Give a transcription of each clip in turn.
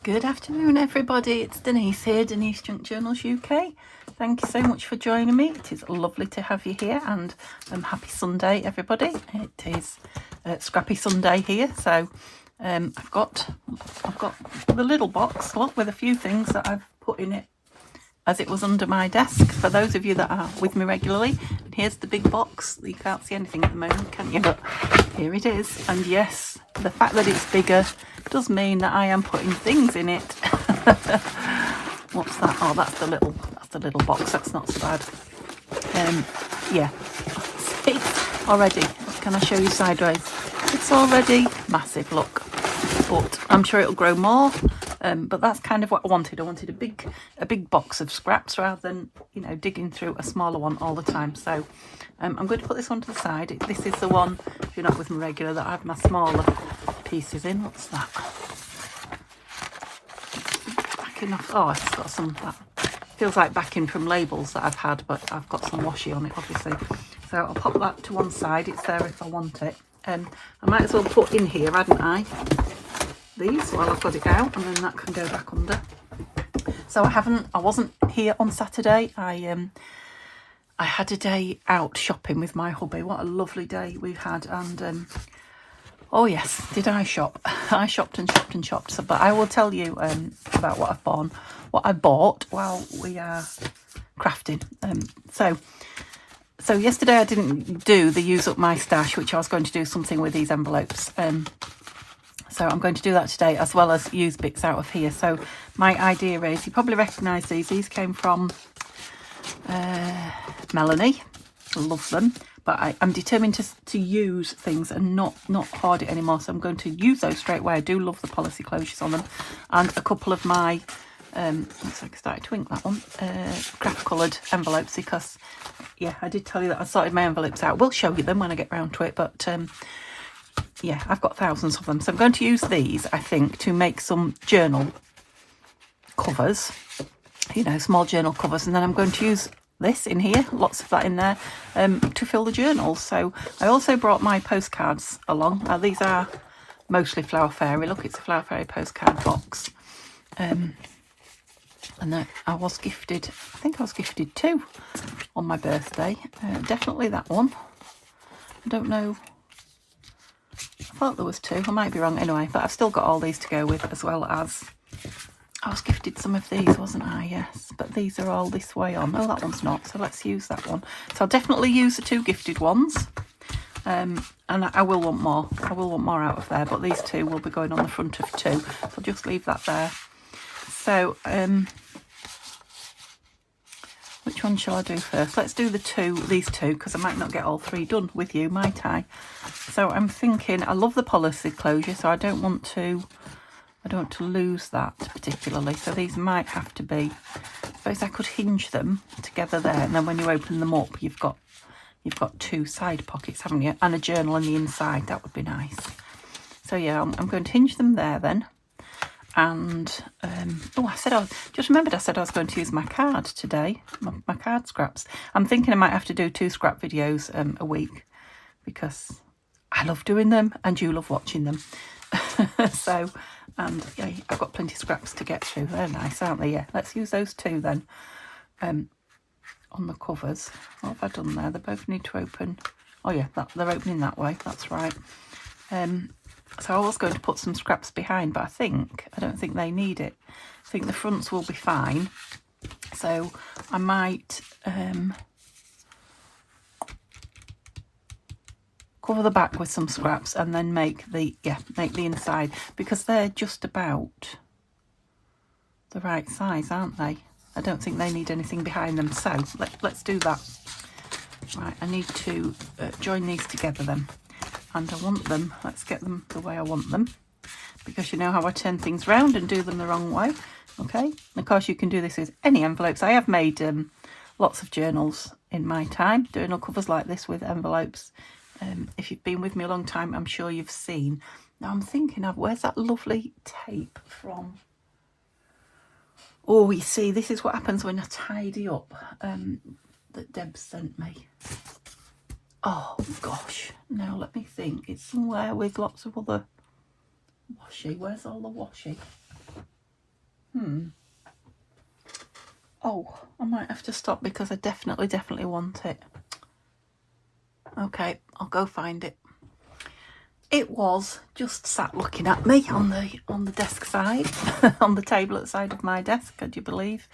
Good afternoon, everybody. It's Denise here, Denise Junk Journals UK. Thank you so much for joining me. It is lovely to have you here, and happy Sunday, everybody. It is Scrappy Sunday here, so I've got the little box with a few things that I've put in it as it was under my desk. For those of you that are with me regularly, and here's the big box. You can't see anything at the moment, can you? But here it is. And yes, the fact that it's bigger does mean that I am putting things in it. What's that? Oh, that's the little box. That's not so bad. Yeah. See, already. Can I show you sideways? It's already massive. Look, but I'm sure it'll grow more. But that's kind of what I wanted. I wanted a big box of scraps rather than, digging through a smaller one all the time. So I'm going to put this one to the side. This is the one, if you're not with me regular, that I have my smaller pieces in. What's that? Backing off. Oh, it's got some, that feels like backing from labels that I've had, but I've got some washi on it, obviously. So I'll pop that to one side. It's there if I want it. I might as well put in here, hadn't I? These while I've got it out, and then that can go back under. So I wasn't here on Saturday. I had a day out shopping with my hubby. What a lovely day we've had. And oh yes, did I shop? I shopped and shopped and shopped. So, but I will tell you about what I bought while we are crafting. So yesterday I didn't do the use up my stash, which I was going to do something with these envelopes. So I'm going to do that today, as well as use bits out of here. So my idea is, you probably recognise these. These came from Melanie. I love them. But I'm determined to use things and not hoard it anymore. So I'm going to use those straight away. I do love the policy closures on them. And a couple of my, looks like I started to ink that one, craft coloured envelopes, because, yeah, I did tell you that I sorted my envelopes out. We'll show you them when I get round to it. But yeah, I've got thousands of them. So I'm going to use these, I think, to make some journal covers, small journal covers. And then I'm going to use this in here, lots of that in there, to fill the journals. So I also brought my postcards along. These are mostly Flower Fairy. Look, it's a Flower Fairy postcard box. And I was gifted, I think I was gifted 2 on my birthday. Definitely that one. I don't know. I thought there was 2. I might be wrong anyway, but I've still got all these to go with, as well as I was gifted some of these, wasn't I? Yes, but these are all this way on. Oh, that one's not, so let's use that one. So I'll definitely use the 2 gifted ones, and I will want more. I will want more out of there, but these 2 will be going on the front of 2, so I'll just leave that there. So which one shall I do first? Let's do these two, because I might not get all 3 done with you, might I? So I'm thinking, I love the policy closure, so I don't want to lose that particularly. So these might have to be, I suppose I could hinge them together there, and then when you open them up, you've got 2 side pockets, haven't you? And a journal on the inside. That would be nice. So yeah, I'm going to hinge them there then. And I said I was going to use my card today, my card scraps. I'm thinking I might have to do 2 scrap videos a week, because I love doing them and you love watching them. So, and yeah, I've got plenty of scraps to get through. They're nice, aren't they? Yeah, let's use those 2 then on the covers. What have I done there? They both need to open. Oh yeah, they're opening that way. That's right. So I was going to put some scraps behind, but I don't think they need it. I think the fronts will be fine. So I might cover the back with some scraps, and then make the inside, because they're just about the right size, aren't they? I don't think they need anything behind them. So let's do that. Right, I need to join these together then. And I want them, let's get them the way I want them, because you know how I turn things round and do them the wrong way. Okay, and of course you can do this with any envelopes. I have made lots of journals in my time, journal covers like this with envelopes. If you've been with me a long time, I'm sure you've seen. Now I'm thinking of, where's that lovely tape from? Oh, you see, this is what happens when I tidy up, that Deb sent me. Oh gosh, now let me think. It's somewhere with lots of other washi. Where's all the washi? Oh, I might have to stop because I definitely want it. Okay, I'll go find it. It was just sat looking at me on the desk side, on the table at the side of my desk. Could you believe?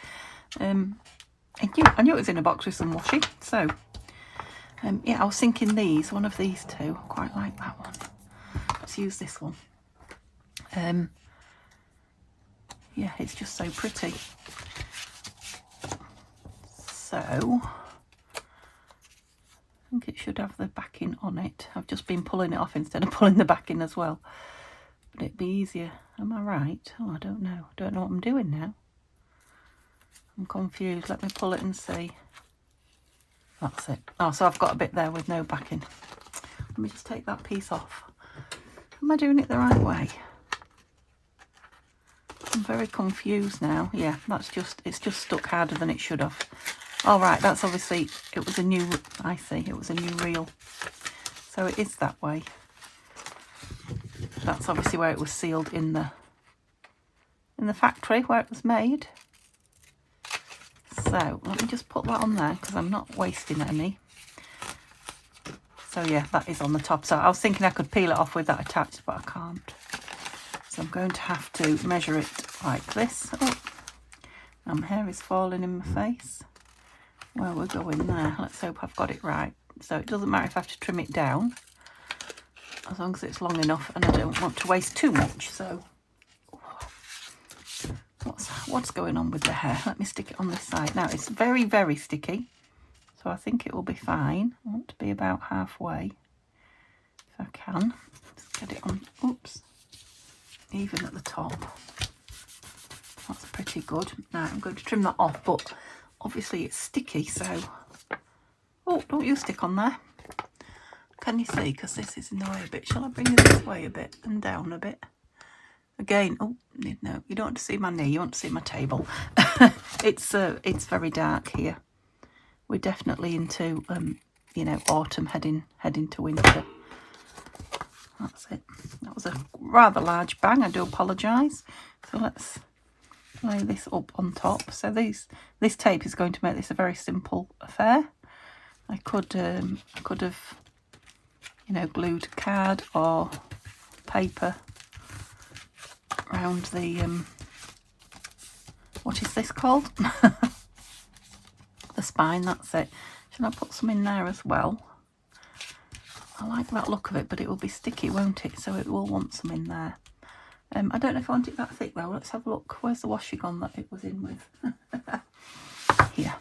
I knew it was in a box with some washi. So, yeah, I was thinking one of these two. I quite like that one. Let's use this one. Yeah, it's just so pretty. So, I think it should have the backing on it. I've just been pulling it off instead of pulling the backing as well. But it'd be easier. Am I right? Oh, I don't know. I don't know what I'm doing now. I'm confused. Let me pull it and see. That's it. Oh, so I've got a bit there with no backing. Let me just take that piece off. Am I doing it the right way? I'm very confused now. Yeah, it's just stuck harder than it should have. All right, that's obviously, it was a new reel. So it is that way. That's obviously where it was sealed in the factory where it was made. So let me just put that on there because I'm not wasting any. So yeah, that is on the top. So I was thinking I could peel it off with that attached, but I can't. So I'm going to have to measure it like this. Oh, and my hair is falling in my face. Well, we're going there. Let's hope I've got it right. So it doesn't matter if I have to trim it down, as long as it's long enough, and I don't want to waste too much. So what's going on with the hair? Let me stick it on this side. Now it's very, very sticky, so I think it will be fine. I want to be about halfway if I can. Just get it on. Oops. Even at the top. That's pretty good. Now I'm going to trim that off, but obviously it's sticky, so oh, don't you stick on there. Can you see? Because this is in the way a bit. Shall I bring it this way a bit and down a bit? Again, oh no, you don't want to see my knee, you want to see my table. It's very dark here. We're definitely into you know, autumn heading to winter. That's it. That was a rather large bang. I do apologise. So let's lay this up on top. So this tape is going to make this a very simple affair. I could have, you know, glued card or paper around the what is this called? The spine. That's it. Should I put some in there as well? I like that look of it, but it will be sticky, won't it? So it will want some in there. I don't know if I want it that thick though. Let's have a look. Where's the washi gone that it was in with? Here.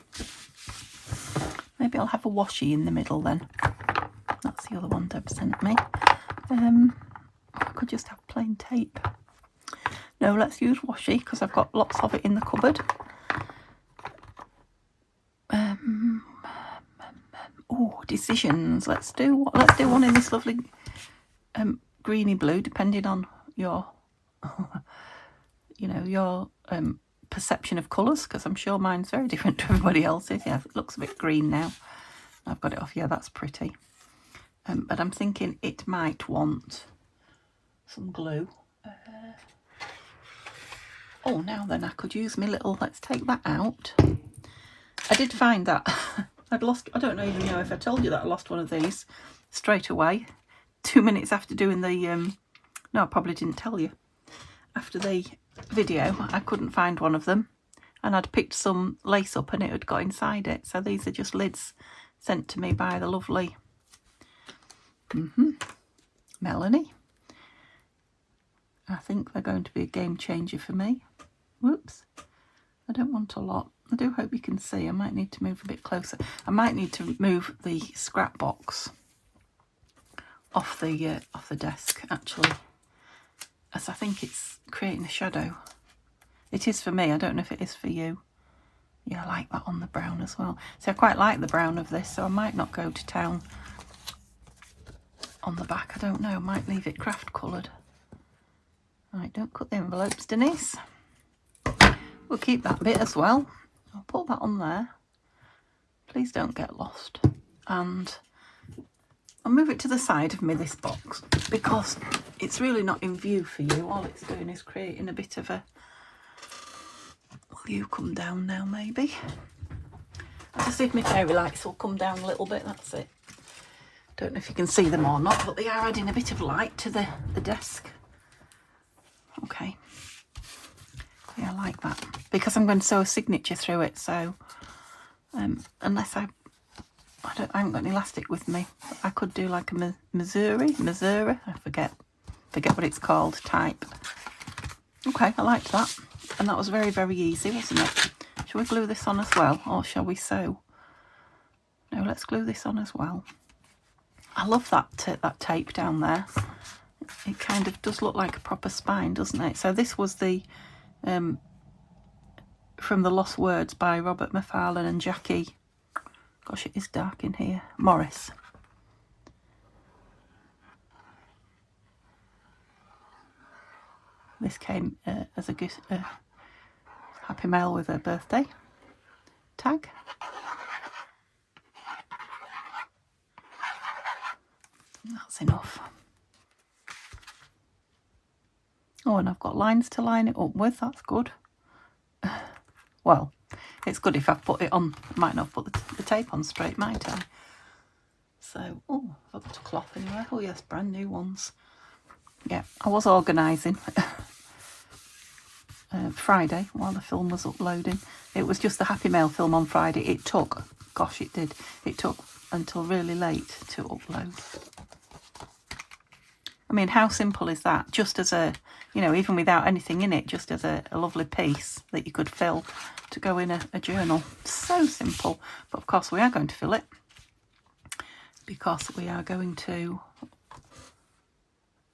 Maybe I'll have a washi in the middle then. That's the other one Deb sent me. I could just have plain tape. No, let's use washi because I've got lots of it in the cupboard. Oh, decisions. Let's do one in this lovely greeny blue, depending on your you know, your perception of colours, because I'm sure mine's very different to everybody else's. Yeah, it looks a bit green now. I've got it off. Yeah, that's pretty. But I'm thinking it might want some glue. Oh, now then I could use my little, let's take that out. I did find that I'd lost, I don't even know if I told you that I lost one of these straight away. 2 minutes after doing the, no, I probably didn't tell you. After the video, I couldn't find one of them. And I'd picked some lace up and it had got inside it. So these are just lids sent to me by the lovely Melanie. I think they're going to be a game changer for me. Whoops. I don't want a lot. I do hope you can see. I might need to move a bit closer. I might need to move the scrap box off the desk, actually, as I think it's creating a shadow. It is for me. I don't know if it is for you. Yeah, I like that on the brown as well. See, I quite like the brown of this, so I might not go to town on the back. I don't know. I might leave it craft coloured. Right, don't cut the envelopes, Denise. We'll keep that bit as well. I'll put that on there. Please don't get lost. And I'll move it to the side of me, this box, because it's really not in view for you. All it's doing is creating a bit of a you come down now, maybe. I'll just see if my fairy lights will come down a little bit, that's it. Don't know if you can see them or not, but they are adding a bit of light to the desk. Okay. Yeah, I like that. Because I'm going to sew a signature through it, so unless I haven't got any elastic with me, I could do like a Missouri, I forget what it's called, type. Okay, I liked that. And that was very, very easy, wasn't it? Shall we glue this on as well, or shall we sew? No, let's glue this on as well. I love that tape down there. It kind of does look like a proper spine, doesn't it? So this was the from the Lost Words by Robert McFarlane and Jackie. Gosh, it is dark in here. Morris. This came as a gift, happy mail with her birthday tag. That's enough. Oh, and I've got lines to line it up with. That's good. Well, it's good if I've put it on. I might not have put the tape on straight, might I? So, oh, I've got a cloth anywhere. Oh yes, brand new ones. Yeah, I was organising Friday while the film was uploading. It was just the Happy Mail film on Friday. It took, gosh, it did. It took until really late to upload. I mean, how simple is that? Just as a, you know, even without anything in it, just as a lovely piece that you could fill to go in a journal. So simple. But of course we are going to fill it, because we are going to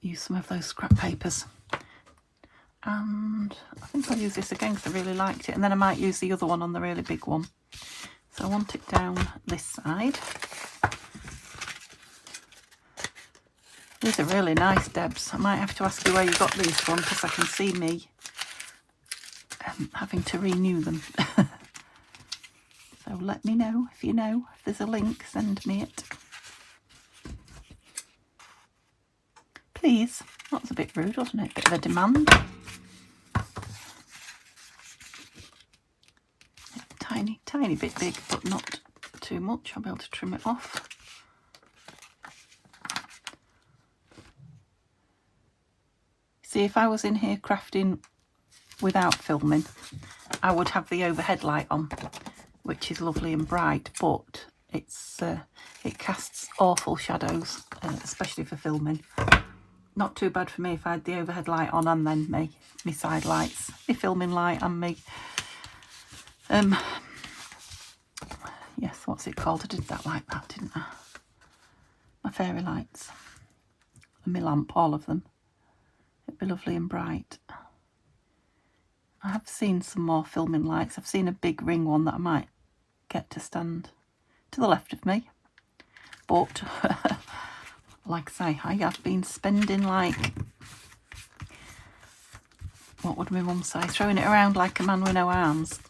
use some of those scrap papers. And I think I'll use this again because I really liked it. And then I might use the other one on the really big one. So I want it down this side. These are really nice, Debs. I might have to ask you where you got these from, because I can see me having to renew them. So let me know if you know. If there's a link, send me it. Please. That's a bit rude, wasn't it? Bit of a demand. Tiny, tiny bit big, but not too much. I'll be able to trim it off. See, if I was in here crafting without filming, I would have the overhead light on, which is lovely and bright, but it casts awful shadows, especially for filming. Not too bad for me if I had the overhead light on and then me side lights, my filming light and me, yes, what's it called? I did that like that, didn't I? My fairy lights and my lamp, all of them. It'd be lovely and bright. I have seen some more filming lights. I've seen a big ring one that I might get to stand to the left of me. But, like I say, I have been spending like, what would my mum say? Throwing it around like a man with no arms.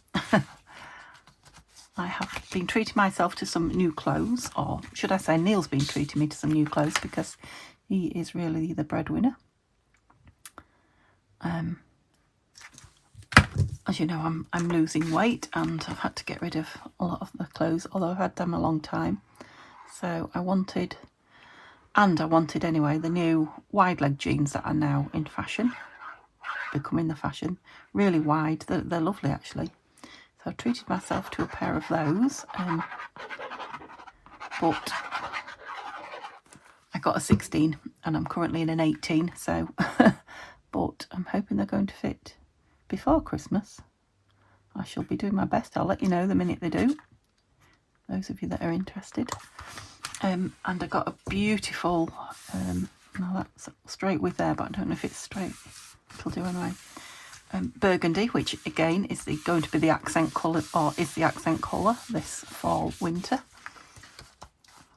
I have been treating myself to some new clothes, or should I say Neil's been treating me to some new clothes, because he is really the breadwinner. As you know, I'm losing weight, and I've had to get rid of a lot of the clothes, although I've had them a long time. So I wanted anyway, the new wide leg jeans that are now in fashion, becoming the fashion. Really wide, they're lovely actually. So I've treated myself to a pair of those, but I got a 16 and I'm currently in an 18, so but I'm hoping they're going to fit before Christmas. I shall be doing my best. I'll let you know the minute they do, those of you that are interested. And I got a beautiful, no, that's straight with there, but I don't know if it's straight. It'll do anyway. Burgundy, which again is going to be the accent colour, or is the accent colour this fall winter.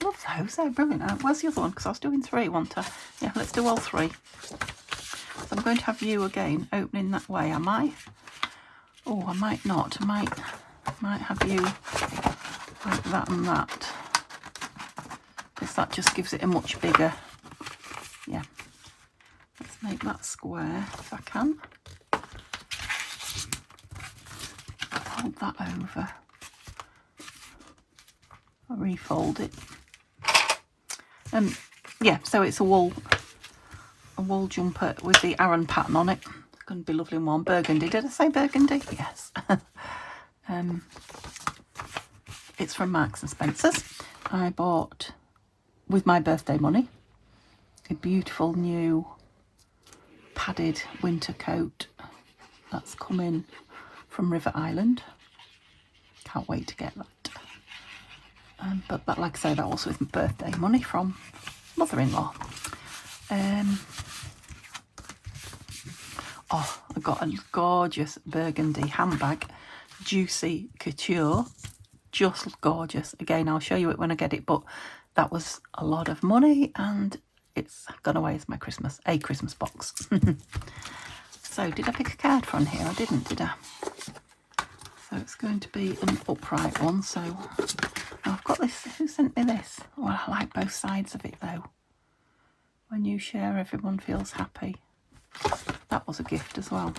Love those, they're brilliant. Where's the other one? Because I was doing 3, wasn't I? Yeah, let's do all 3. So I'm going to have you again opening that way, am I? Oh, I might not. I might have you like that and that, because that just gives it a much bigger, yeah. Let's make that square if I can. fold that over. I'll refold it. Yeah, so it's a wool jumper with the Aran pattern on it. It's going to be lovely and warm. Burgundy. Did I say burgundy? Yes. It's from Marks and Spencer's. I bought, with my birthday money, a beautiful new padded winter coat that's coming from River Island. Can't wait to get that. But like I say, that also is my birthday money from mother-in-law. Oh, I got a gorgeous burgundy handbag, Juicy Couture. Just gorgeous. Again, I'll show you it when I get it, but that was a lot of money and it's gone away as my Christmas box. So did I pick a card from here? I didn't, did I? So it's going to be an upright one. So I've got this. Who sent me this? Well, I like both sides of it though. When you share, everyone feels happy. That was a gift as well.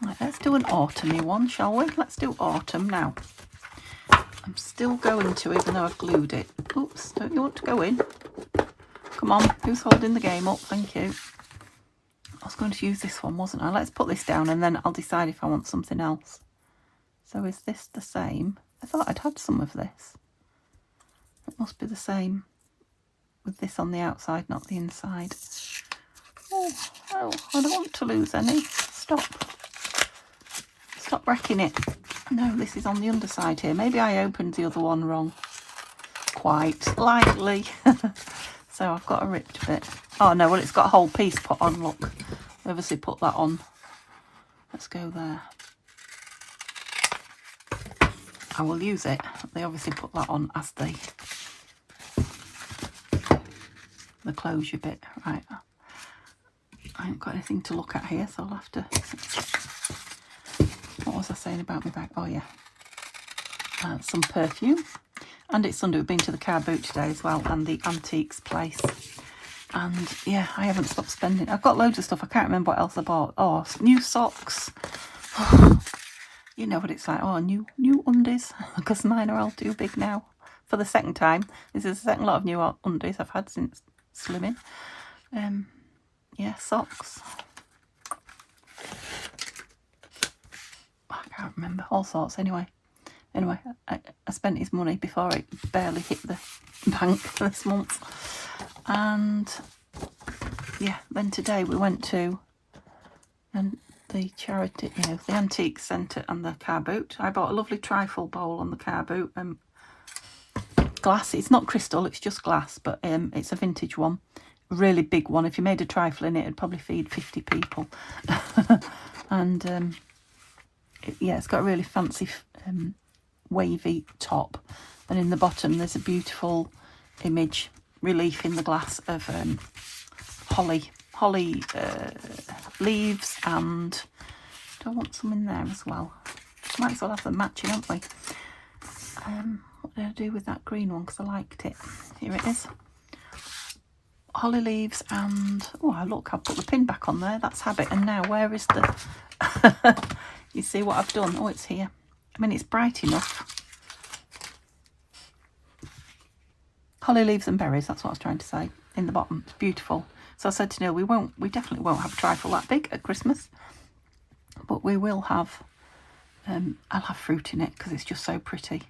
Right, let's do an autumny one, shall we? Let's do autumn now. I'm still going to, even though I've glued it. Oops, don't you want to go in? Come on, who's holding the game up? Thank you. I was going to use this one, wasn't I? Let's put this down and then I'll decide if I want something else. So is this the same? I thought I'd had some of this. It must be the same with this on the outside, not the inside. Oh, I don't want to lose any. Stop wrecking it. No, this is on the underside here. Maybe I opened the other one wrong. Quite slightly. So I've got a ripped bit. Oh no, well it's got a whole piece put on, look. They obviously put that on. Let's go there. I will use it. They obviously put that on as the closure bit. Right. I haven't got anything to look at here, so I'll have to... What was I saying about my bag? Oh yeah. Some perfume. And it's Sunday. We've been to the car boot today as well, and the antiques place. And yeah, I haven't stopped spending. I've got loads of stuff. I can't remember what else I bought. Oh, new socks. You know what it's like. Oh, new undies, because mine are all too big now. For the second time. This is the second lot of new undies I've had since slimming. Yeah, socks. I can't remember. All sorts anyway. Anyway, I spent his money before it barely hit the bank this month. And yeah, then today we went to the charity, the antique centre and the car boot. I bought a lovely trifle bowl on the car boot. Glass. It's not crystal, it's just glass, but it's a vintage one. A really big one. If you made a trifle in it, it'd probably feed 50 people. And yeah, it's got a really fancy wavy top, and in the bottom there's a beautiful image relief in the glass of holly leaves, and do I want some in there as well? Might as well have them matching, haven't we? What did I do with that green one, because I liked it? Here it is. Holly leaves, and oh look, I've put the pin back on there. That's habit. And now where is the you see what I've done? Oh, it's here. I mean, it's bright enough. Holly leaves and berries, that's what I was trying to say, in the bottom. It's beautiful. So I said to Neil, we definitely won't have a trifle that big at Christmas, but we will have, I'll have fruit in it because it's just so pretty.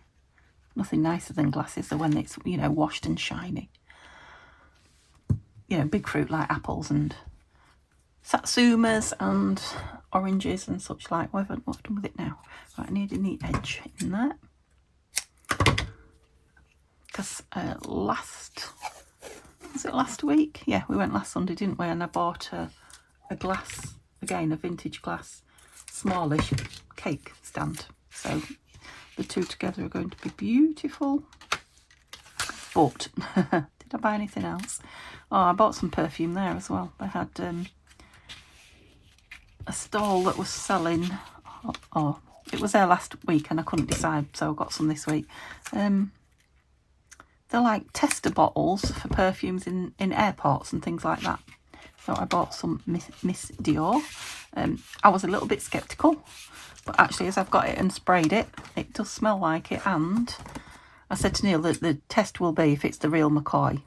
Nothing nicer than glasses than when it's, washed and shiny. Big fruit like apples and satsumas and oranges and such like. What have I done with it now? Right, I need a neat edge in there. Because was it last week? Yeah, we went last Sunday, didn't we? And I bought a glass, again, a vintage glass, smallish cake stand. So the two together are going to be beautiful. But did I buy anything else? Oh, I bought some perfume there as well. They had a stall that was selling. Oh, it was there last week and I couldn't decide, so I got some this week. They're like tester bottles for perfumes in airports and things like that. So I bought some Miss Dior, I was a little bit sceptical, but actually as I've got it and sprayed it, it does smell like it. And I said to Neil that the test will be if it's the real McCoy,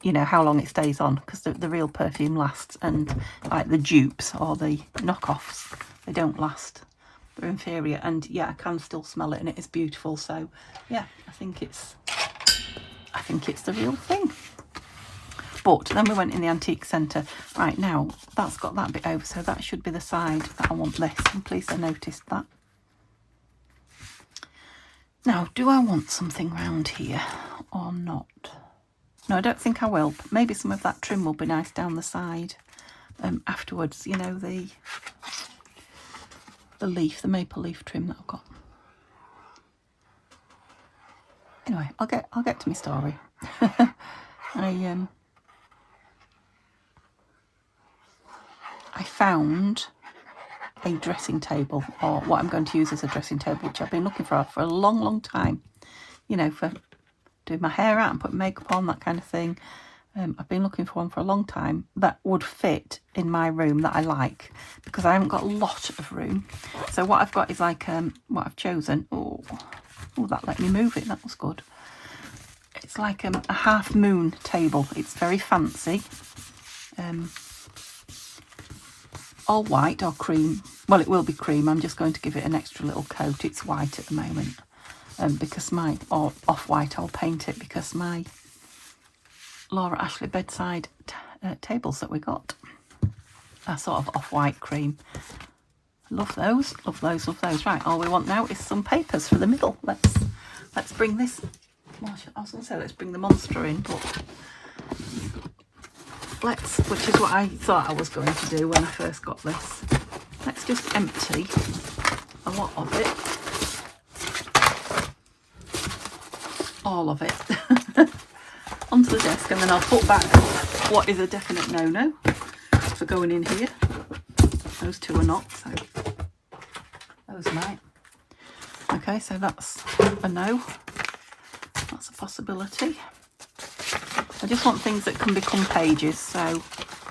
you know, how long it stays on, because the real perfume lasts, and like the dupes or the knockoffs, they don't last. They're inferior. And yeah, I can still smell it and it is beautiful. So yeah, I think it's the real thing. But then we went in the antique centre. Right, now that's got that bit over, so that should be the side that I want this. And please, I noticed that. Now, do I want something round here or not? No, I don't think I will. But maybe some of that trim will be nice down the side afterwards. You know, the leaf, the maple leaf trim that I've got. Anyway, I'll get to my story. I found a dressing table, or what I'm going to use as a dressing table, which I've been looking for a long, long time. You know, for doing my hair out and putting makeup on, that kind of thing. I've been looking for one for a long time that would fit in my room that I like, because I haven't got a lot of room. So what I've got is like, what I've chosen. Oh, that let me move it. That was good. It's like a half moon table. It's very fancy. All white or cream. Well, it will be cream. I'm just going to give it an extra little coat. It's white at the moment. Because or off-white, I'll paint it, because my Laura Ashley bedside tables that we got are sort of off-white cream. Love those, love those, love those. Right, all we want now is some papers for the middle. Let's bring this. Well, I was going to say let's bring the monster in, but which is what I thought I was going to do when I first got this. Let's just empty a lot of it. All of it onto the desk, and then I'll put back what is a definite no-no for going in here. Those two are not, so those might. Okay, so that's a no. That's a possibility. I just want things that can become pages, so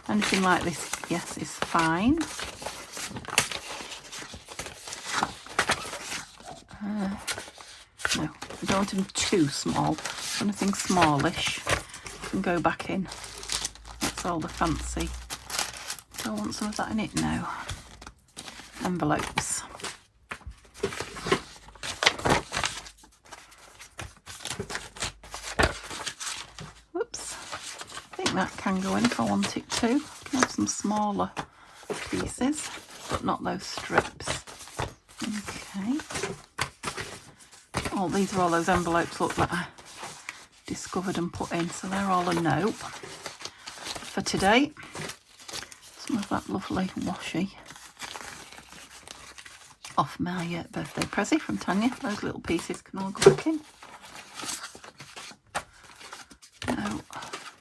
anything like this, yes, is fine. No, I don't want them too small. Anything smallish can go back in. That's all the fancy. Do I want some of that in it now? Envelopes. That can go in if I want it to. I can have some smaller pieces, but not those strips. Okay. Oh, these are all those envelopes, look, that I discovered and put in, so they're all a no for today. Some of that lovely washi off my birthday present from Tanya. Those little pieces can all go back in.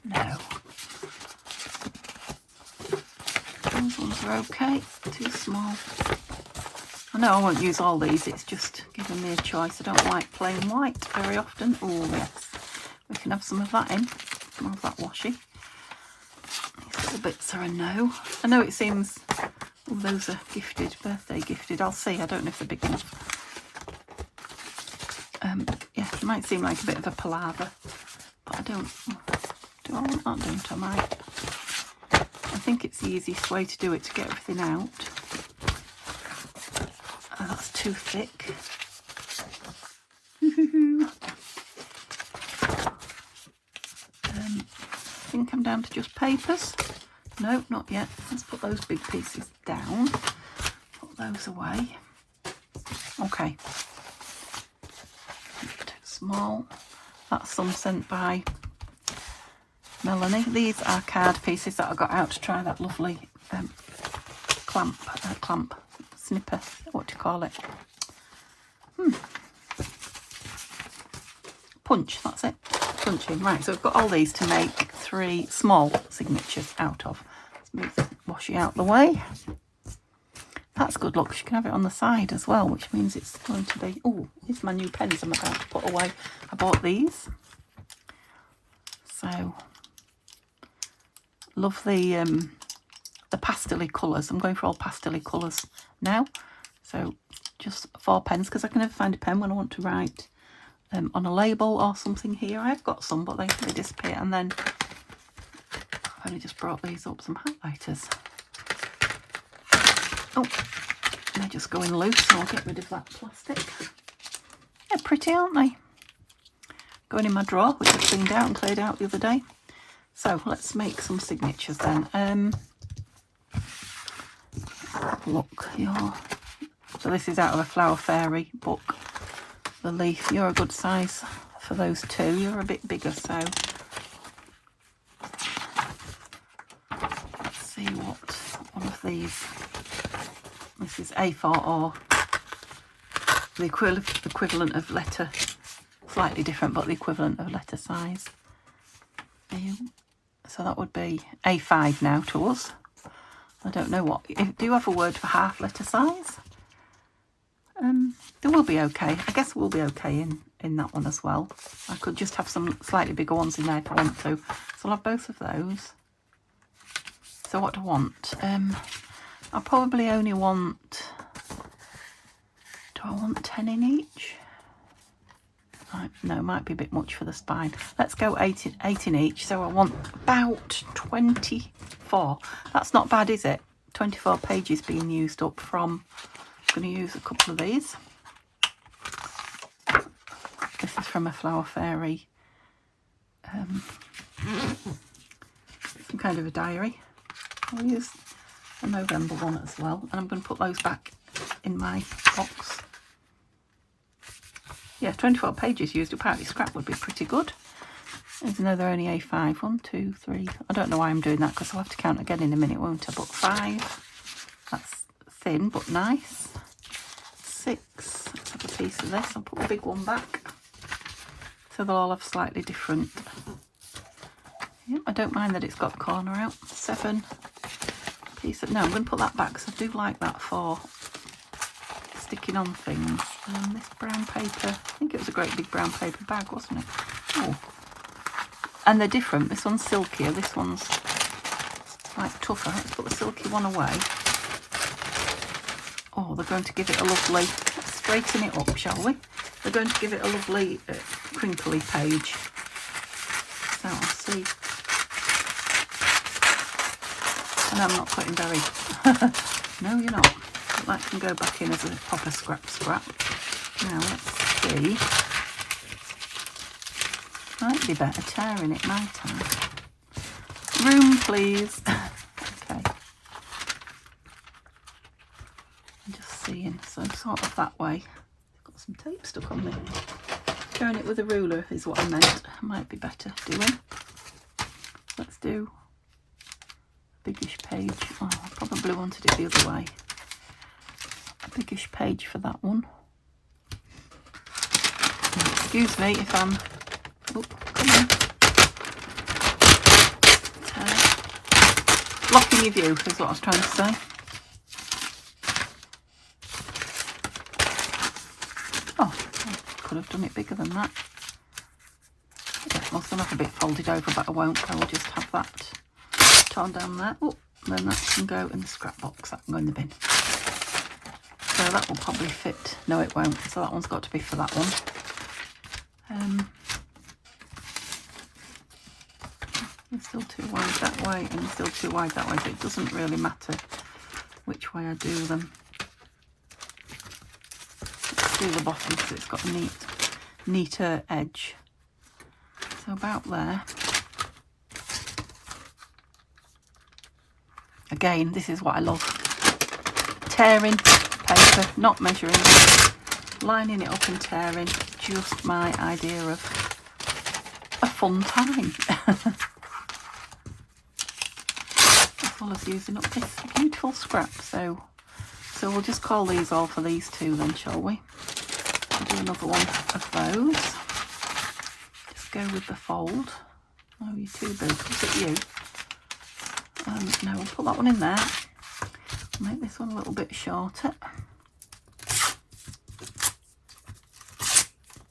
No. Those ones are okay, too small. I know I won't use all these, it's just giving me a choice. I don't like plain white very often. Oh yes, we can have some of that in, some of that washi. These little bits are a no. I know it seems, oh, those are gifted, birthday gifted. I'll see, I don't know if they're big enough. Yeah, it might seem like a bit of a palaver, but I don't. Do I want that, don't I? Might. I think it's the easiest way to do it, to get everything out. Oh, that's too thick. I think I'm down to just papers. No, not yet. Let's put those big pieces down. Put those away. Okay. Too small. That's some sent by Melanie. These are card pieces that I got out to try that lovely snipper, what do you call it? Punch, that's it. Punching. Right, so I've got all these to make 3 small signatures out of. Let's move the washi out the way. That's good. Look, you can have it on the side as well, which means it's going to be... Oh, here's my new pens I'm about to put away. I bought these. So... Love the the pastel-y colours. I'm going for all pastel-y colours now. So just 4 pens, because I can never find a pen when I want to write on a label or something here. I've got some, but they disappear. And then I've only just brought these up, some highlighters. Oh, they're just going loose, so I'll get rid of that plastic. They're pretty, aren't they? Going in my drawer, which I cleaned out and cleared out the other day. So let's make some signatures then. Look, so this is out of a Flower Fairy book. The leaf, you're a good size for those two. You're a bit bigger, so let's see what one of these. This is A4 or the equivalent of letter, slightly different, but the equivalent of letter size. So that would be A5 now to us. I don't know what. Do you have a word for half letter size? They will be okay. I guess we'll be okay in that one as well. I could just have some slightly bigger ones in there if I want to. So I'll have both of those. So what do I want? I probably only want... Do I want 10 in each? No, might be a bit much for the spine. Let's go 8 in each. So I want about 24. That's not bad, is it? 24 pages being used up from... I'm going to use a couple of these. This is from a Flower Fairy. Some kind of a diary. I'll use a November one as well. And I'm going to put those back in my box. Yeah, 24 pages used up. Apparently scrap would be pretty good. Even though they're only A5. 1, 2, 3. I don't know why I'm doing that because I'll have to count again in a minute, won't I? But 5. That's thin but nice. 6. Let's have a piece of this. I'll put the big one back. So they'll all have slightly different. Yep, I don't mind that it's got the corner out. 7. Piece of... No, I'm going to put that back because I do like that for sticking on things. This brown paper, I think it was a great big brown paper bag, wasn't it? Oh, and they're different. This one's silkier, this one's like tougher. Let's put the silky one away. Oh, they're going to give it a lovely, let's straighten it up, shall we? They're going to give it a lovely crinkly page. So I'll see. And I'm not cutting very... No, you're not. That can go back in as a proper scrap. Now let's see. Might be better tearing it, might I? Room, please. Okay. I'm just seeing, so sort of that way. Got some tape stuck on me. Tearing it with a ruler is what I meant. Might be better doing. Let's do a biggish page. Oh, I probably wanted it the other way. Biggish page for that one. Excuse me if I'm... Oh, come on. Blocking your view is what I was trying to say. Oh, I could have done it bigger than that. Yeah, I'll still have a bit folded over, but I won't. I will just have that torn down there. Oh, then that can go in the scrap box. That can go in the bin. So that will probably fit. No, it won't. So that one's got to be for that one. It's still too wide that way and still too wide that way, so it doesn't really matter which way I do them. Let's do the bottom because it's got a neater edge. So about there. Again, this is what I love. Tearing paper, not measuring, lining it up and tearing. Just my idea of a fun time. As well as using up this beautiful scrap. So we'll just call these all for these two then, shall we? I'll do another one of those. Just go with the fold. Oh, you're too big. Is it you? No, we'll put that one in there. Make this one a little bit shorter.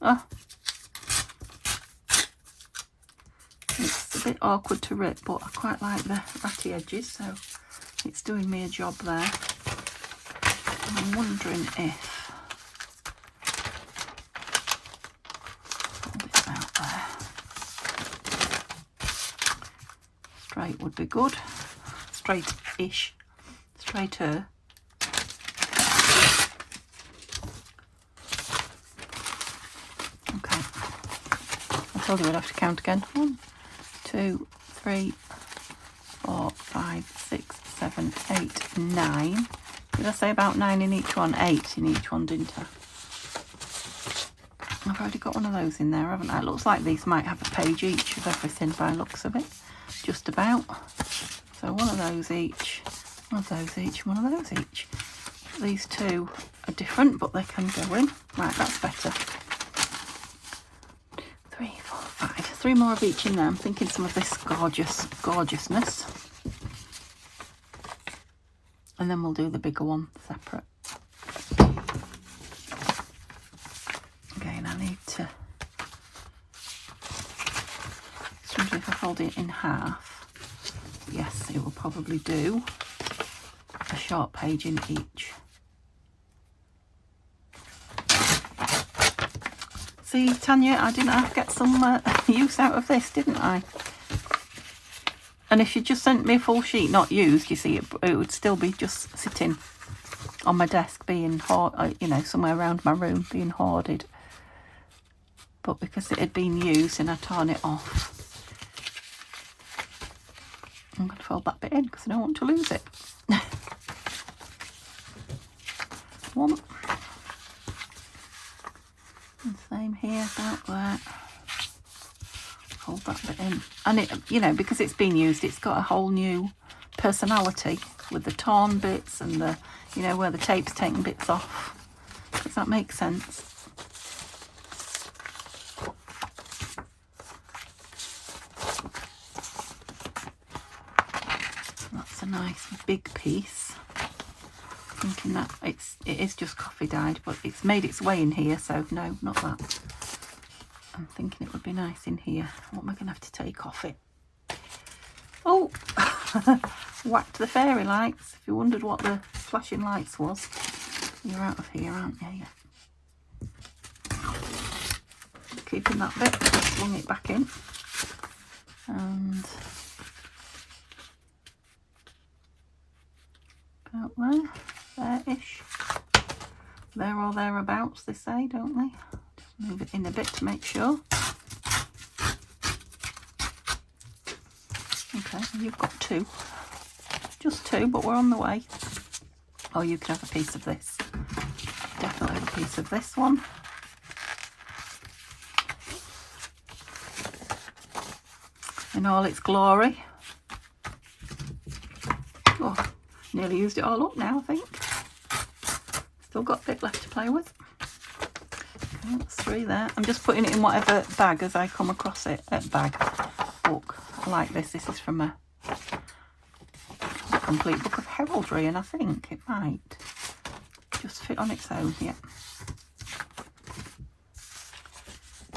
Oh, it's a bit awkward to rip, but I quite like the ratty edges, so it's doing me a job there. I'm wondering if hold it about there. Straight would be good. Straight-ish. Straighter. Okay. I told you we'd have to count again. 1, 2, 3, 4, 5, 6, 7, 8, 9. Did I say about 9 in each one? 8 in each one, didn't I? I've already got one of those in there, haven't I? It looks like these might have a page each of everything by the looks of it. Just about. So one of those each, one of those each, one of those each. These two are different, but they can go in. Right, that's better. 3, 4, 5. 3 more of each in there. I'm thinking some of this gorgeousness. And then we'll do the bigger one separate. Again, I need to... Just wondering if I fold it in half. Yes, it will probably do a short page in each. See, Tanya, I didn't have to get some use out of this, didn't I? And if you just sent me a full sheet not used, you see, it would still be just sitting on my desk being, you know, somewhere around my room being hoarded. But because it had been used and I torn it off, I'm going to fold that bit in because I don't want to lose it. 1. And same here, about that. Fold that bit in. And it, you know, because it's been used, it's got a whole new personality with the torn bits and the, you know, where the tape's taking bits off. Does that make sense? That's a nice big piece. Thinking that it is just coffee dyed, but it's made its way in here, so no, not that. I'm thinking it would be nice in here. What am I going to have to take off it? Oh, whacked the fairy lights. If you wondered what the flashing lights was, you're out of here, aren't you? Yeah. Keeping that bit, swung it back in. And about there-ish. There or thereabouts, they say, don't they? Just move it in a bit to make sure. Okay, you've got 2. Just 2, but we're on the way. Oh, you can have a piece of this. Definitely have a piece of this one. In all its glory. Oh, nearly used it all up now, I think. Still got a bit left to play with. Okay, that's 3 there. I'm just putting it in whatever bag as I come across it. Book. I like this. This is from a complete book of heraldry, and I think it might just fit on its own. Yeah.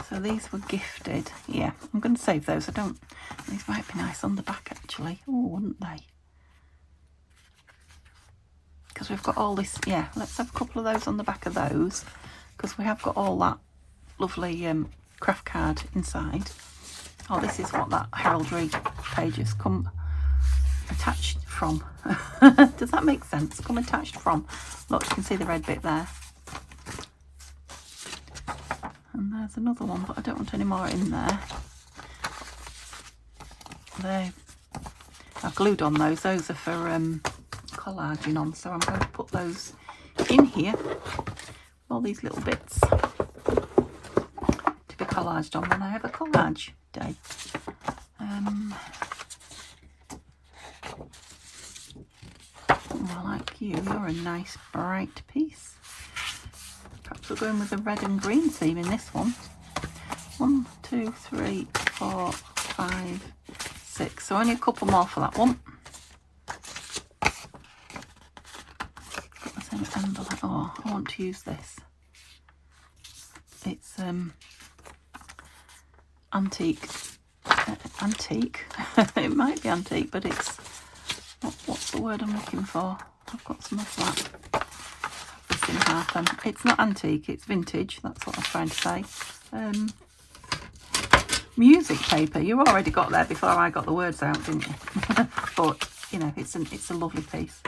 So these were gifted. Yeah, I'm going to save those. These might be nice on the back actually. Oh, wouldn't they? Because we've got all this. Yeah, let's have a couple of those on the back of those, because we have got all that lovely craft card inside. Oh, this is what that heraldry pages come attached from. Does that make sense? Come attached from. Look, you can see the red bit there. And there's another one, but I don't want any more in there. I've glued on those. Those are for collaging on, so I'm going to put those in here. All these little bits to be collaged on when I have a collage day. Well, like you're a nice bright piece. Perhaps we're going with the red and green theme in this one. 1, 2, 3, 4, 5, 6. So only a couple more for that one. Oh, I want to use this. It's antique. Antique. It might be antique, but it's what's the word I'm looking for? I've got some of that. This in half. It's not antique, it's vintage. That's what I was trying to say. Music paper. You already got there before I got the words out, didn't you? But you know, it's a lovely piece.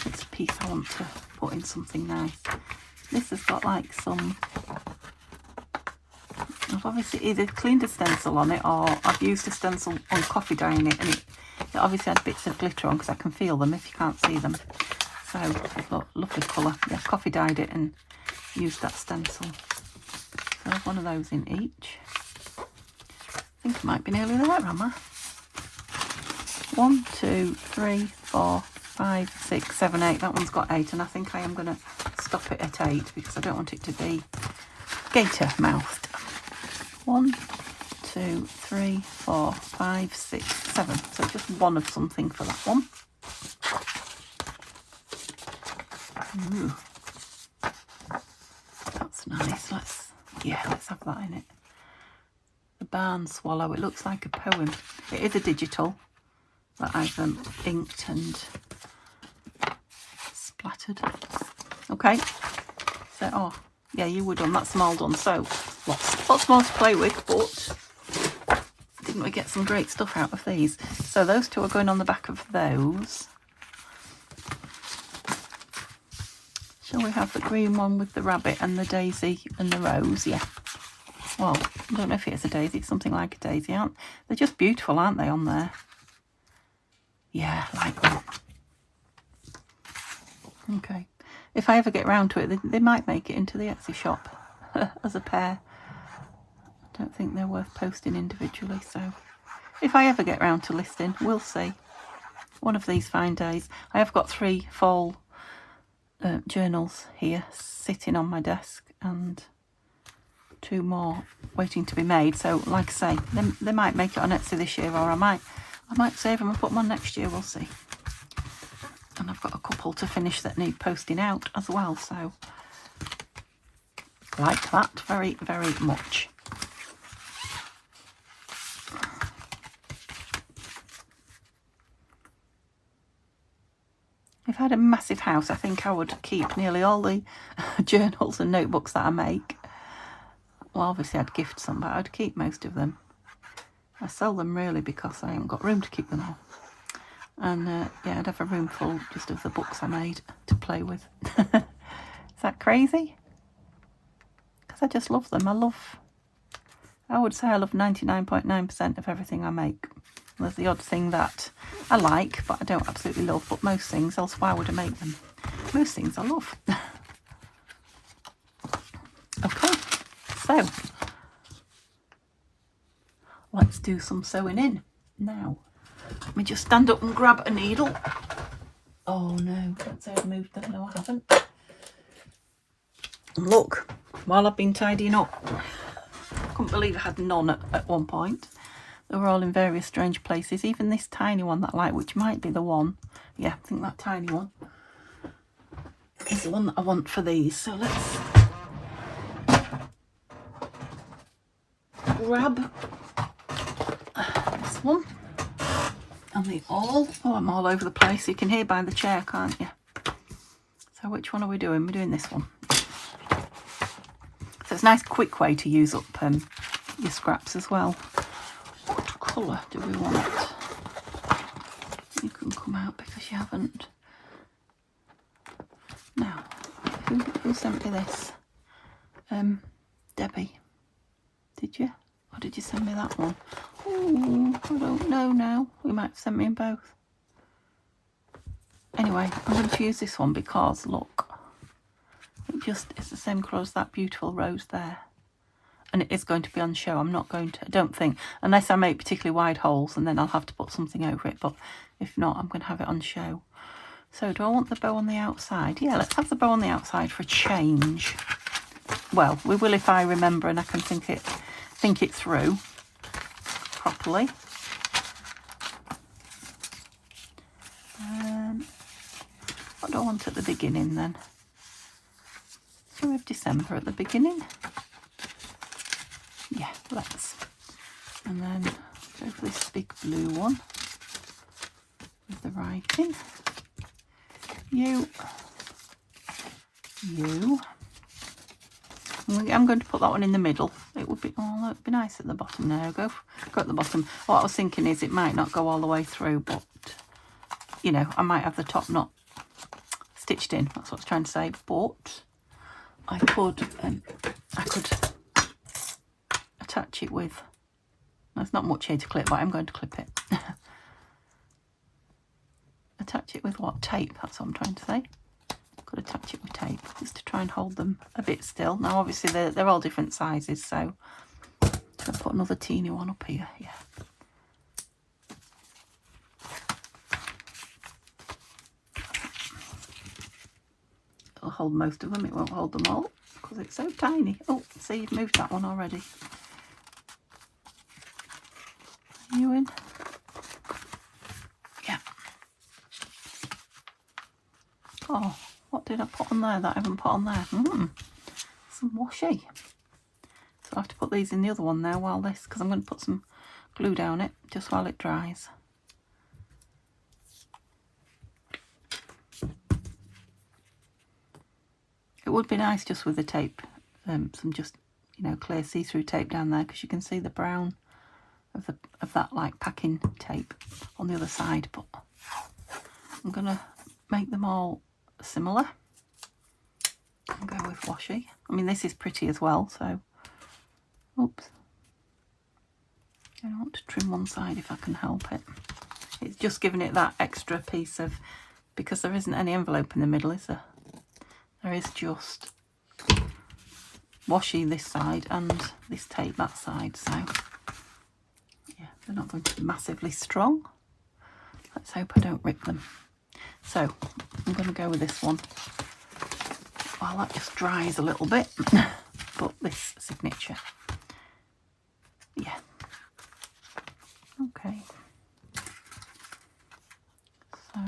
It's a piece I want to put in something nice. This has got like some. I've obviously either cleaned a stencil on it or I've used a stencil on coffee dyeing it, and it obviously had bits of glitter on because I can feel them if you can't see them. So, look, lovely colour. Yeah, coffee dyed it and used that stencil. So I have one of those in each. I think I might be nearly there, am I? 1, 2, 3, 4, 5, 6, 7, 8. That one's got 8, and I think I am going to stop it at 8 because I don't want it to be gator mouthed. 1, 2, 3, 4, 5, 6, 7. So just one of something for that one. Ooh. That's nice. Let's have that in it. The barn swallow. It looks like a poem. It is a digital that I've inked and splattered. Okay. So, oh, yeah, you were done. That's them all done. So, lots more to play with, but didn't we get some great stuff out of these? So those two are going on the back of those. Shall we have the green one with the rabbit and the daisy and the rose? Yeah. Well, I don't know if it's a daisy. It's something like a daisy, aren't they? They're just beautiful, aren't they, on there? Yeah, I like them. Okay. If I ever get round to it, they might make it into the Etsy shop as a pair. I don't think they're worth posting individually, so if I ever get round to listing, we'll see. One of these fine days. I have got 3 fall journals here sitting on my desk and 2 more waiting to be made. So, like I say, they might make it on Etsy this year, or I might save them and put them on next year. We'll see. And I've got a couple to finish that need posting out as well. So, like that very, very much. If I had a massive house, I think I would keep nearly all the journals and notebooks that I make. Well, obviously I'd gift some, but I'd keep most of them. I sell them really because I haven't got room to keep them all. And yeah, I'd have a room full just of the books I made to play with. Is that crazy? Because I just love them. I would say I love 99.9% of everything I make. There's the odd thing that I like, but I don't absolutely love. But most things, else why would I make them? Most things I love. Okay, so let's do some sewing in now. Let me just stand up and grab a needle. Oh no, don't say I've moved them. No, I haven't. And look, while I've been tidying up, I couldn't believe I had none at one point. They were all in various strange places. Even this tiny one that I like, which might be the one. Yeah, I think that tiny one is the one that I want for these. So let's grab this one. And the all. Oh, I'm all over the place. You can hear by the chair, can't you? So which one are we doing? We're doing this one. So it's a nice quick way to use up your scraps as well. What colour do we want? You can come out because you haven't. Now, who sent me this? Debbie. Did you? Or did you send me that one? Oh, I don't know now. We might have sent me them both. Anyway, I'm going to use this one because, look, it's the same colour as that beautiful rose there. And it is going to be on show. I'm not going to, I don't think, unless I make particularly wide holes, and then I'll have to put something over it. But if not, I'm going to have it on show. So do I want the bow on the outside? Yeah, let's have the bow on the outside for a change. Well, we will if I remember and I can think it through properly. What do I want at the beginning then? So we have December at the beginning. Yeah, let's. And then go for this big blue one with the writing. You. I'm going to put that one in the middle. It would be, oh, it'd be nice at the bottom now. Go at the bottom. What I was thinking is it might not go all the way through, but you know, I might have the top knot stitched in. That's what I was trying to say. But I could attach it with. There's not much here to clip, but I'm going to clip it. Attach it with what? Tape. That's what I'm trying to say. Could attach it with tape just to try and hold them a bit still. Now obviously they're all different sizes, so I'll put another teeny one up here. Yeah. It'll hold most of them. It won't hold them all because it's so tiny. Oh, see, you've moved that one already. Are you in? Yeah. Oh, what did I put on there that I haven't put on there? Some washi. So I have to put these in the other one now while this, because I'm going to put some glue down it just while it dries. It would be nice just with the tape, some just, you know, clear see-through tape down there, because you can see the brown of that like packing tape on the other side. But I'm going to make them all similar and go with washi. I mean, this is pretty as well, so oops, I want to trim one side if I can help it. It's just giving it that extra piece of, because there isn't any envelope in the middle, is there? There is just washi this side and this tape that side, so yeah, they're not going to be massively strong. Let's hope I don't rip them. So I'm going to go with this one while that just dries a little bit. But this signature, yeah, okay. So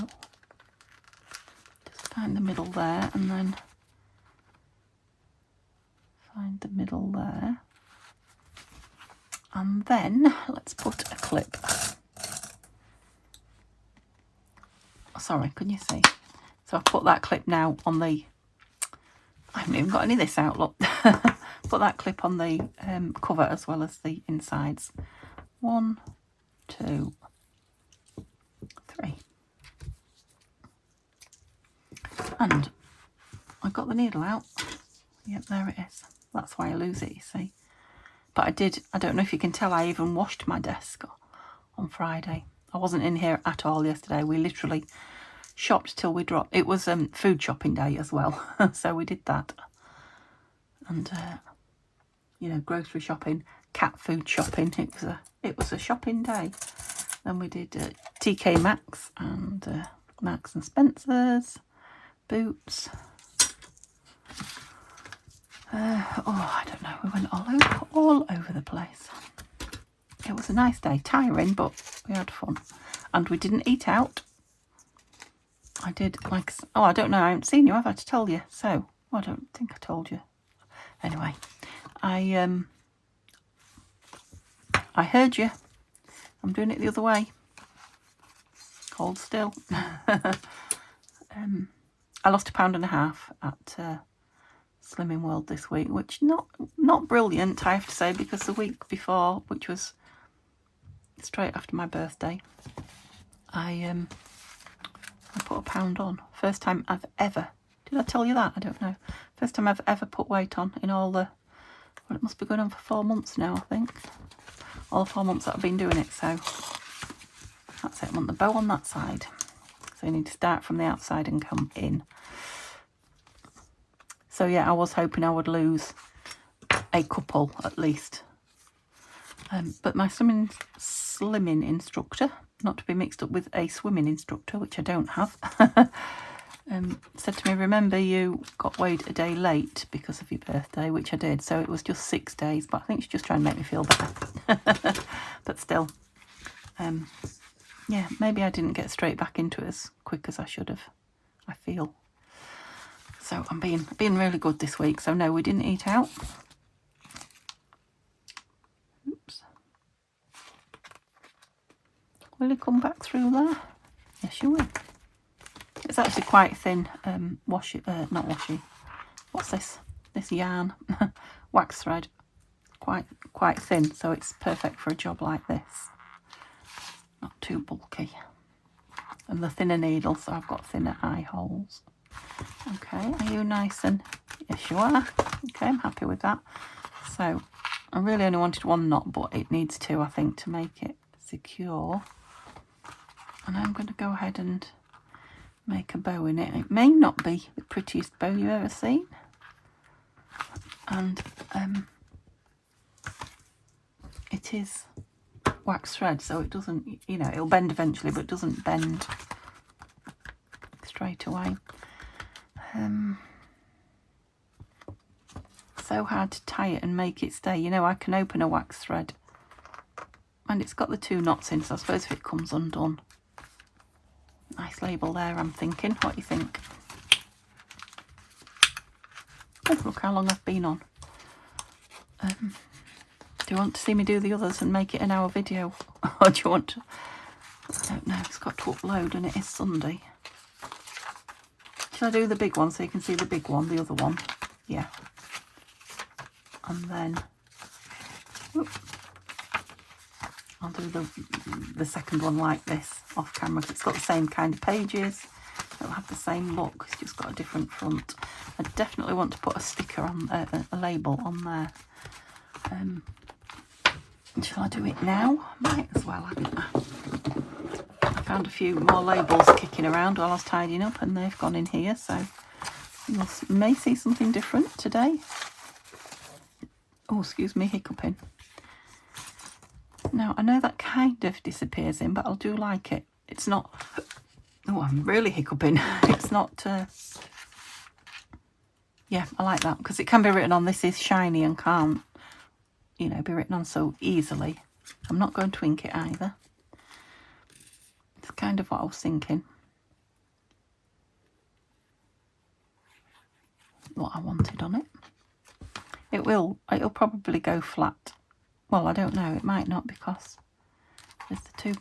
just find the middle there, and then find the middle there, and then let's put a clip. Sorry, can you see? So I put that clip now on the, I haven't even got any of this out, look. Put that clip on the cover as well as the insides. 1, 2, 3. And I got the needle out. Yep, there it is. That's why I lose it, you see. But I don't know if you can tell, I even washed my desk on Friday. I wasn't in here at all yesterday. We literally shopped till we dropped. It was food shopping day as well. So we did that. And, you know, grocery shopping, cat food shopping. It was a shopping day. Then we did TK Maxx and Marks and Spencer's, Boots. Oh, I don't know. We went all over the place. It was a nice day, tiring, but we had fun. And we didn't eat out. I did like, oh, I don't know, I haven't seen you, have I, to tell you? So, I don't think I told you. Anyway, I heard you. I'm doing it the other way. Hold still. I lost 1.5 pounds at Slimming World this week, which not brilliant, I have to say, because the week before, which was straight after my birthday, I put £1 on. First time I've ever, did I tell you that? I don't know. First time I've ever put weight on in all the, well, it must be going on for 4 months now, I think. All the 4 months that I've been doing it, so that's it. I want the bow on that side. So you need to start from the outside and come in. So yeah, I was hoping I would lose a couple at least. But my slimming instructor, not to be mixed up with a swimming instructor, which I don't have, said to me, remember you got weighed a day late because of your birthday, which I did. So it was just 6 days, but I think she's just trying to make me feel better. But still, yeah, maybe I didn't get straight back into it as quick as I should have, I feel. So I'm being really good this week. So no, we didn't eat out. Oops. Will he come back through there? Yes, you will. It's actually quite thin washi, not washi. What's this? This yarn, wax thread. Quite thin, so it's perfect for a job like this. Not too bulky. And the thinner needle, so I've got thinner eye holes. Okay, are you nice and... Yes, you are. Okay, I'm happy with that. So, I really only wanted one knot, but it needs two, I think, to make it secure. And I'm going to go ahead and make a bow in it. It may not be the prettiest bow you've ever seen. And it is wax thread, so it doesn't, you know, it'll bend eventually, but it doesn't bend straight away. So hard to tie it and make it stay. You know, I can open a wax thread and it's got the two knots in, so I suppose if it comes undone. Nice label there, I'm thinking. What do you think? Oh, look how long I've been on. Do you want to see me do the others and make it an hour video? Or do you want to... I don't know, it's got to upload and it is Sunday. Shall I do the big one so you can see the big one, the other one? Yeah. And then... Whoop, I'll do the second one like this, off camera, because it's got the same kind of pages. It'll have the same look, it's just got a different front. I definitely want to put a sticker on, a label on there. Shall I do it now? Might as well, I found a few more labels kicking around while I was tidying up and they've gone in here, so you may see something different today. Oh, excuse me, hiccuping. Now, I know that kind of disappears in, but I do like it. It's not... Oh, I'm really hiccuping. It's not... Yeah, I like that, because it can be written on, this is shiny and can't, you know, be written on so easily. I'm not going to ink it either. It's kind of what I was thinking. What I wanted on it. It'll probably go flat. Well, I don't know, it might not, because there's the two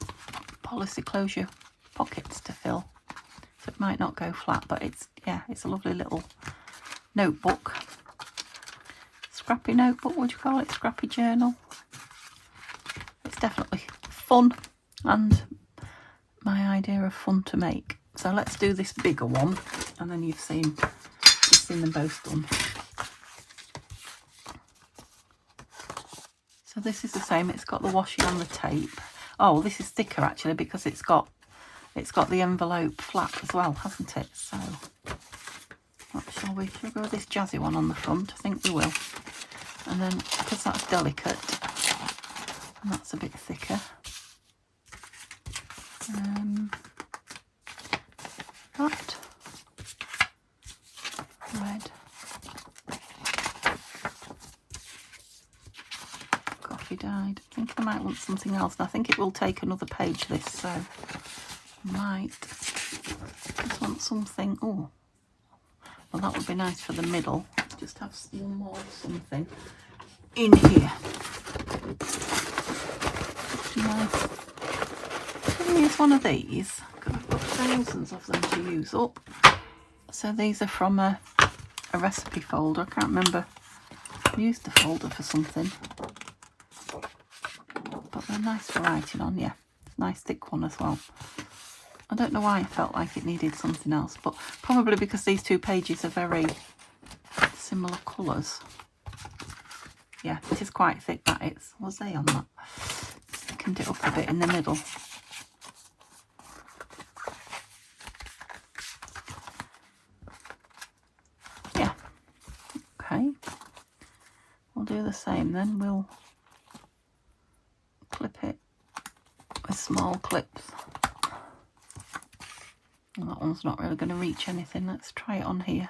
policy closure pockets to fill. So it might not go flat, but it's, yeah, it's a lovely little notebook. Scrappy notebook, would you call it? Scrappy journal. It's definitely fun and my idea of fun to make. So let's do this bigger one, and then you've seen them both done. So this is the same, it's got the washi on the tape. Oh, this is thicker actually, because it's got the envelope flap as well, hasn't it? So what shall we go with this jazzy one on the front? I think we will. And then, because that's delicate and that's a bit thicker, that red, coffee dyed. I think I might want something else, and I think it will take another page, this, so I might just want something. Oh, well, that would be nice for the middle. Just have one more something in here. Nice. Can I use one of these? I've got thousands of them to use up. So these are from a recipe folder. I can't remember. I used the folder for something. But they're nice for writing on, yeah. It's a nice thick one as well. I don't know why I felt like it needed something else, but probably because these two pages are very similar colours. Yeah, it is quite thick, that is. Was they on that? Thickened it up a bit in the middle. Yeah. Okay. We'll do the same then. We'll clip it with small clips. Well, that one's not really going to reach anything. Let's try it on here.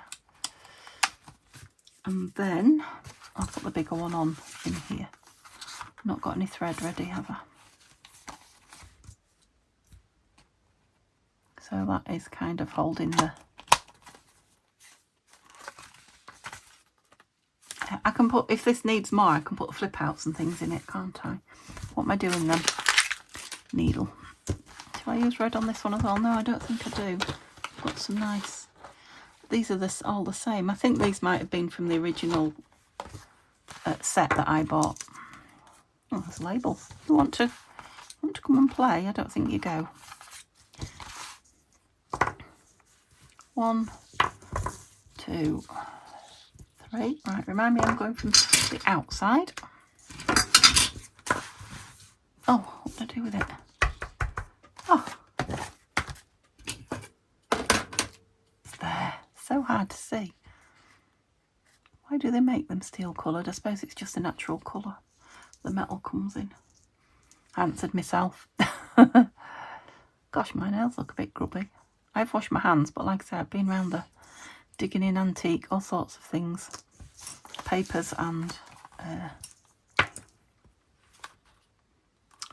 And then I'll put the bigger one on in here. Not got any thread ready, have I? So that is kind of holding the... I can put, if this needs more, I can put flip outs and things in it, can't I? What am I doing then? Needle. See if Shall I use red on this one as well? No, I don't think I do. I've got some nice... These are all the same. I think these might have been from the original set that I bought. Oh, there's a label. You want to come and play? I don't think you go. 1, 2, 3. Right, remind me I'm going from the outside. Oh, what did I do with it? Oh, it's there. So hard to see. Why do they make them steel coloured? I suppose it's just a natural colour the metal comes in. I answered myself. Gosh, my nails look a bit grubby. I've washed my hands, but like I said, I've been around the digging in antique, all sorts of things. Papers and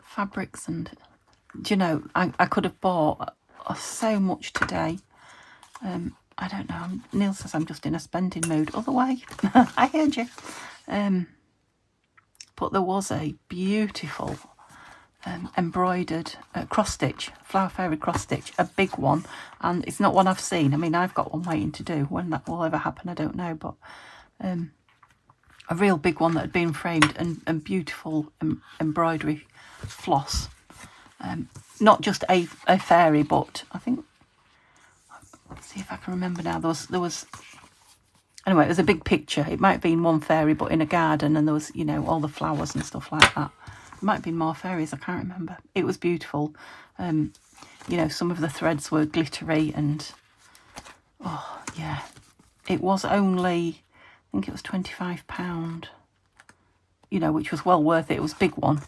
fabrics, and do you know, I could have bought so much today. I don't know. Neil says I'm just in a spending mood. Other way. I heard you. But there was a beautiful embroidered cross stitch, flower fairy cross stitch, a big one, and it's not one I've seen. I mean, I've got one waiting to do. When that will ever happen, I don't know, but a real big one that had been framed, and beautiful embroidery floss. Not just a fairy, but I think, let's see if I can remember now, there was anyway, it was a big picture. It might have been one fairy, but in a garden, and there was, you know, all the flowers and stuff like that. It might have been more fairies, I can't remember. It was beautiful. You know, some of the threads were glittery, and oh yeah, it was only, I think it was £25, you know, which was well worth it. It was a big one,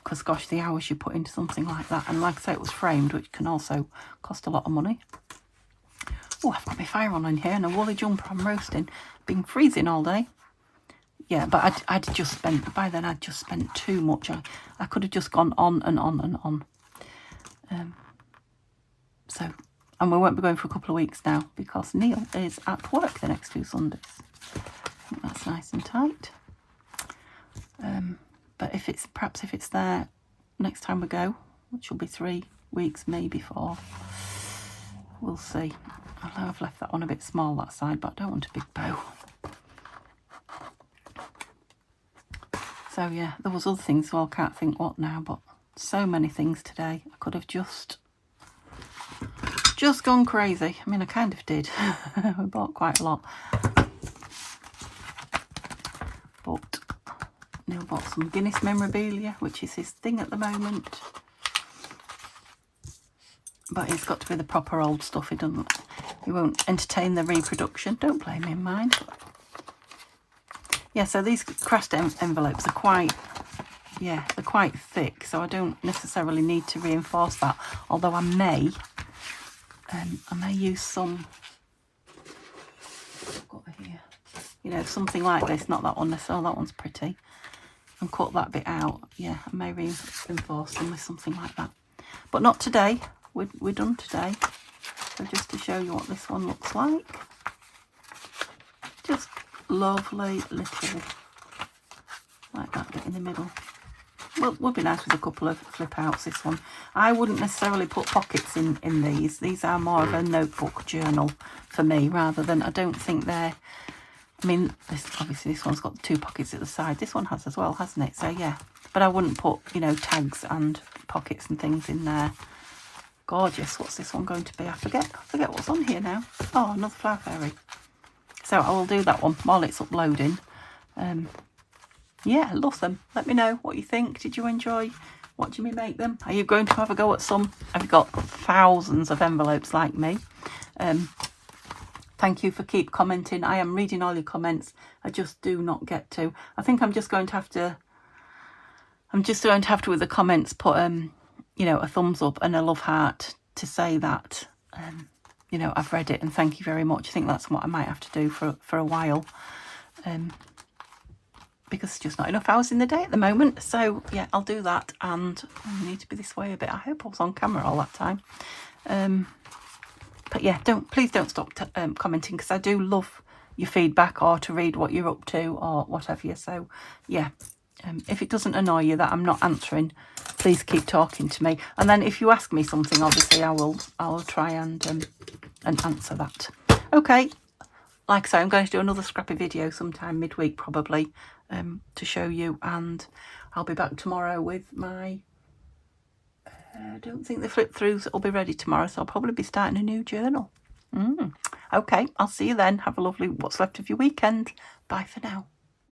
because gosh, the hours you put into something like that. And like I say, it was framed, which can also cost a lot of money. Oh, I've got my fire on in here and a woolly jumper I'm roasting. Been freezing all day. Yeah, but I'd just spent, by then I'd just spent too much. I could have just gone on and on and on. And we won't be going for a couple of weeks now because Neil is at work the next 2 Sundays. I think that's nice and tight. But perhaps if it's there next time we go, which will be 3 weeks, maybe 4, we'll see. I know I've left that one a bit small, that side, but I don't want a big bow. So yeah, there was other things, well, I can't think what now, but so many things today. I could have just gone crazy. I mean, I kind of did. We bought quite a lot. But Neil bought some Guinness memorabilia, which is his thing at the moment. But it's got to be the proper old stuff. He won't entertain the reproduction. Don't blame him, mind. Yeah, so these crest envelopes are quite, yeah, they're quite thick, so I don't necessarily need to reinforce that. Although I may use some, I've got here, you know, something like this, not that one necessarily, that one's pretty, and cut that bit out. Yeah, I may reinforce them with something like that. But not today. We're done today. So just to show you what this one looks like. Just lovely little, like that bit in the middle. Well, would be nice with a couple of flip outs, this one. I wouldn't necessarily put pockets in these. These are more of a notebook journal for me, rather than, I don't think they're, I mean, obviously this one's got 2 pockets at the side. This one has as well, hasn't it? So yeah, but I wouldn't put, you know, tags and pockets and things in there. Gorgeous. What's this one going to be? I forget what's on here now. Oh, another flower fairy. So I will do that one while it's uploading. Yeah, love them. Let me know what you think. Did you enjoy watching me make them? Are you going to have a go at some? Have you got thousands of envelopes like me? Thank you for keep commenting. I am reading all your comments. I just do not get to. I think I'm just going to have to with the comments put you know, a thumbs up and a love heart to say that you know, I've read it and thank you very much. I think that's what I might have to do for a while, because there's just not enough hours in the day at the moment. So yeah, I'll do that, and I need to be this way a bit. I hope I was on camera all that time. But yeah, please don't stop commenting, because I do love your feedback, or to read what you're up to or whatever you. So yeah, If it doesn't annoy you that I'm not answering, please keep talking to me. And then if you ask me something, obviously I will try and answer that. Okay, like I say, I'm going to do another scrappy video sometime midweek probably, to show you, and I'll be back tomorrow with my, I don't think the flip throughs will be ready tomorrow, so I'll probably be starting a new journal. Okay, I'll see you then. Have a lovely what's left of your weekend. Bye for now.